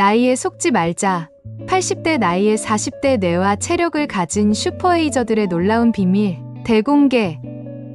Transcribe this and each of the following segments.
나이에 속지 말자. 80대 나이에 40대 뇌와 체력을 가진 슈퍼에이저들의 놀라운 비밀 대공개.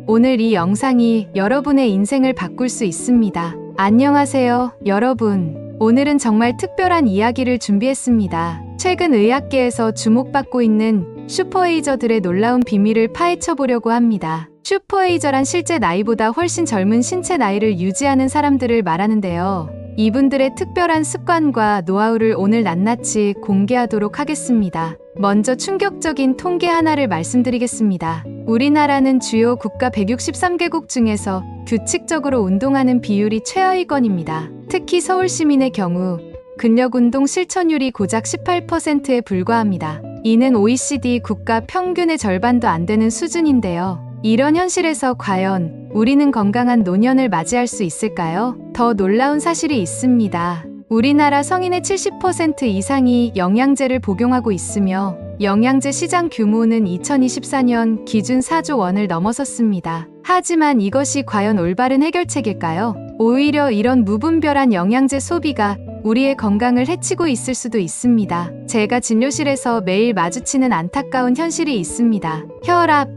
오늘 이 영상이 여러분의 인생을 바꿀 수 있습니다. 안녕하세요, 여러분. 오늘은 정말 특별한 이야기를 준비했습니다. 최근 의학계에서 주목받고 있는 슈퍼에이저들의 놀라운 비밀을 파헤쳐 보려고 합니다. 슈퍼에이저란 실제 나이보다 훨씬 젊은 신체 나이를 유지하는 사람들을 말하는데요. 이분들의 특별한 습관과 노하우를 오늘 낱낱이 공개하도록 하겠습니다. 먼저 충격적인 통계 하나를 말씀드리겠습니다. 우리나라는 주요 국가 163개국 중에서 규칙적으로 운동하는 비율이 최하위권입니다. 특히 서울 시민의 경우 근력운동 실천율이 고작 18%에 불과합니다. 이는 OECD 국가 평균의 절반도 안 되는 수준인데요. 이런 현실에서 과연 우리는 건강한 노년을 맞이할 수 있을까요? 더 놀라운 사실이 있습니다. 우리나라 성인의 70% 이상이 영양제를 복용하고 있으며 영양제 시장 규모는 2024년 기준 4조 원을 넘어섰습니다. 하지만 이것이 과연 올바른 해결책일까요? 오히려 이런 무분별한 영양제 소비가 우리의 건강을 해치고 있을 수도 있습니다. 제가 진료실에서 매일 마주치는 안타까운 현실이 있습니다. 혈압,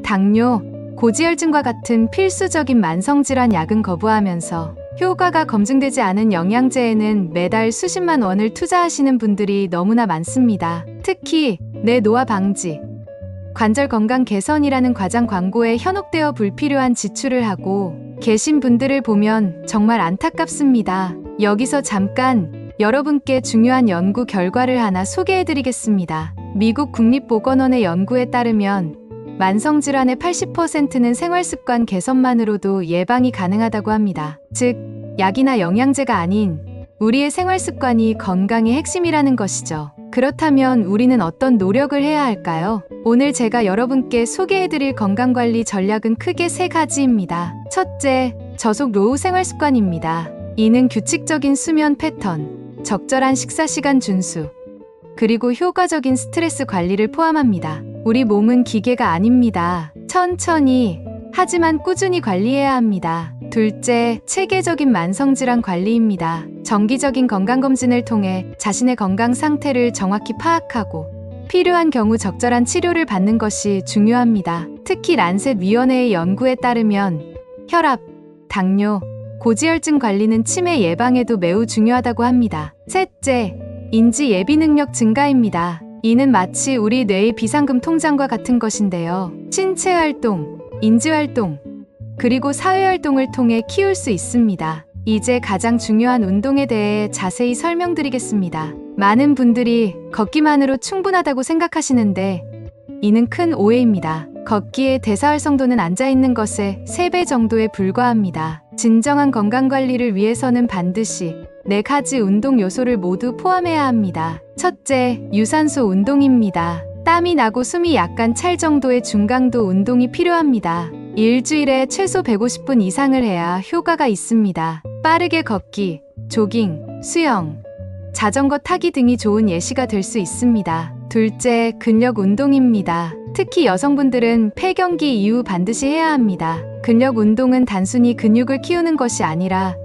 당뇨, 고지혈증과 같은 필수적인 만성질환 약은 거부하면서 효과가 검증되지 않은 영양제에는 매달 수십만 원을 투자하시는 분들이 너무나 많습니다. 특히 뇌 노화 방지, 관절 건강 개선이라는 과장 광고에 현혹되어 불필요한 지출을 하고 계신 분들을 보면 정말 안타깝습니다. 여기서 잠깐 여러분께 중요한 연구 결과를 하나 소개해드리겠습니다. 미국 국립보건원의 연구에 따르면 만성질환의 80%는 생활습관 개선만으로도 예방이 가능하다고 합니다. 즉, 약이나 영양제가 아닌 우리의 생활습관이 건강의 핵심이라는 것이죠. 그렇다면 우리는 어떤 노력을 해야 할까요? 오늘 제가 여러분께 소개해드릴 건강관리 전략은 크게 3가지입니다. 첫째, 저속 노후 생활습관입니다. 이는 규칙적인 수면 패턴, 적절한 식사 시간 준수, 그리고 효과적인 스트레스 관리를 포함합니다. 우리 몸은 기계가 아닙니다. 천천히, 하지만 꾸준히 관리해야 합니다. 둘째, 체계적인 만성질환 관리입니다. 정기적인 건강검진을 통해 자신의 건강 상태를 정확히 파악하고 필요한 경우 적절한 치료를 받는 것이 중요합니다. 특히 란셋 위원회의 연구에 따르면 혈압, 당뇨, 고지혈증 관리는 치매 예방에도 매우 중요하다고 합니다. 셋째, 인지 예비 능력 증가입니다. 이는 마치 우리 뇌의 비상금 통장과 같은 것인데요. 신체 활동, 인지 활동, 그리고 사회 활동을 통해 키울 수 있습니다. 이제 가장 중요한 운동에 대해 자세히 설명드리겠습니다. 많은 분들이 걷기만으로 충분하다고 생각하시는데 이는 큰 오해입니다. 걷기의 대사활성도는 앉아있는 것의 3배 정도에 불과합니다. 진정한 건강관리를 위해서는 반드시 4가지 운동 요소를 모두 포함해야 합니다. 첫째, 유산소 운동입니다. 땀이 나고 숨이 약간 찰 정도의 중강도 운동이 필요합니다. 일주일에 최소 150분 이상을 해야 효과가 있습니다. 빠르게 걷기, 조깅, 수영, 자전거 타기 등이 좋은 예시가 될 수 있습니다. 둘째, 근력 운동입니다. 특히 여성분들은 폐경기 이후 반드시 해야 합니다. 근력 운동은 단순히 근육을 키우는 것이 아니라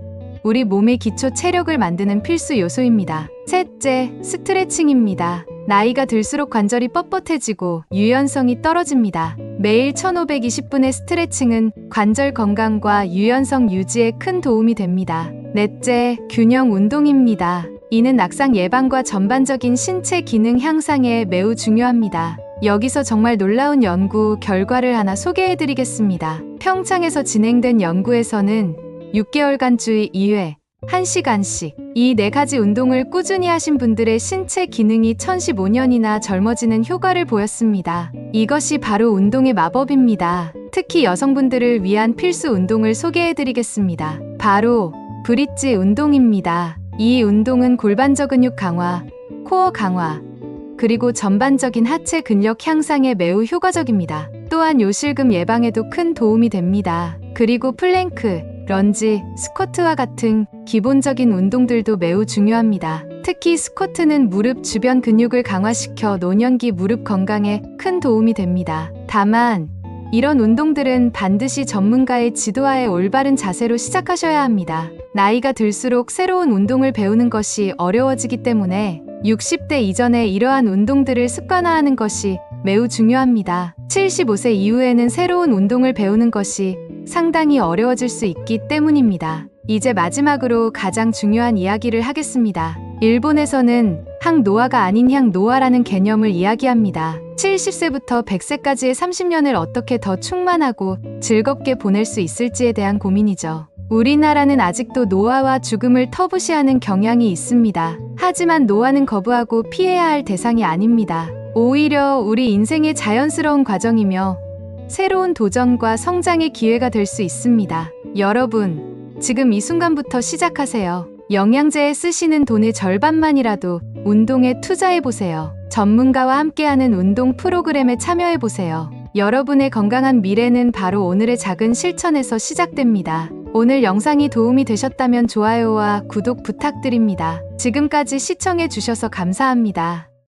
우리 몸의 기초 체력을 만드는 필수 요소입니다. 셋째, 스트레칭입니다. 나이가 들수록 관절이 뻣뻣해지고 유연성이 떨어집니다. 매일 1520분의 스트레칭은 관절 건강과 유연성 유지에 큰 도움이 됩니다. 넷째, 균형 운동입니다. 이는 낙상 예방과 전반적인 신체 기능 향상에 매우 중요합니다. 여기서 정말 놀라운 연구 결과를 하나 소개해드리겠습니다. 평창에서 진행된 연구에서는 6개월간 주 2회, 1시간씩 이 4가지 운동을 꾸준히 하신 분들의 신체 기능이 1015년이나 젊어지는 효과를 보였습니다. 이것이 바로 운동의 마법입니다. 특히 여성분들을 위한 필수 운동을 소개해드리겠습니다. 바로 브릿지 운동입니다. 이 운동은 골반저 근육 강화, 코어 강화, 그리고 전반적인 하체 근력 향상에 매우 효과적입니다. 또한 요실금 예방에도 큰 도움이 됩니다. 그리고 플랭크, 런지, 스쿼트와 같은 기본적인 운동들도 매우 중요합니다. 특히 스쿼트는 무릎 주변 근육을 강화시켜 노년기 무릎 건강에 큰 도움이 됩니다. 다만 이런 운동들은 반드시 전문가의 지도하에 올바른 자세로 시작하셔야 합니다. 나이가 들수록 새로운 운동을 배우는 것이 어려워지기 때문에 60대 이전에 이러한 운동들을 습관화하는 것이 매우 중요합니다. 75세 이후에는 새로운 운동을 배우는 것이 상당히 어려워질 수 있기 때문입니다. 이제 마지막으로 가장 중요한 이야기를 하겠습니다. 일본에서는 항노화가 아닌 향노화라는 개념을 이야기합니다. 70세부터 100세까지의 30년을 어떻게 더 충만하고 즐겁게 보낼 수 있을지에 대한 고민이죠. 우리나라는 아직도 노화와 죽음을 터부시하는 경향이 있습니다. 하지만 노화는 거부하고 피해야 할 대상이 아닙니다. 오히려 우리 인생의 자연스러운 과정이며 새로운 도전과 성장의 기회가 될 수 있습니다. 여러분, 지금 이 순간부터 시작하세요. 영양제에 쓰시는 돈의 절반만이라도 운동에 투자해보세요. 전문가와 함께하는 운동 프로그램에 참여해보세요. 여러분의 건강한 미래는 바로 오늘의 작은 실천에서 시작됩니다. 오늘 영상이 도움이 되셨다면 좋아요와 구독 부탁드립니다. 지금까지 시청해주셔서 감사합니다.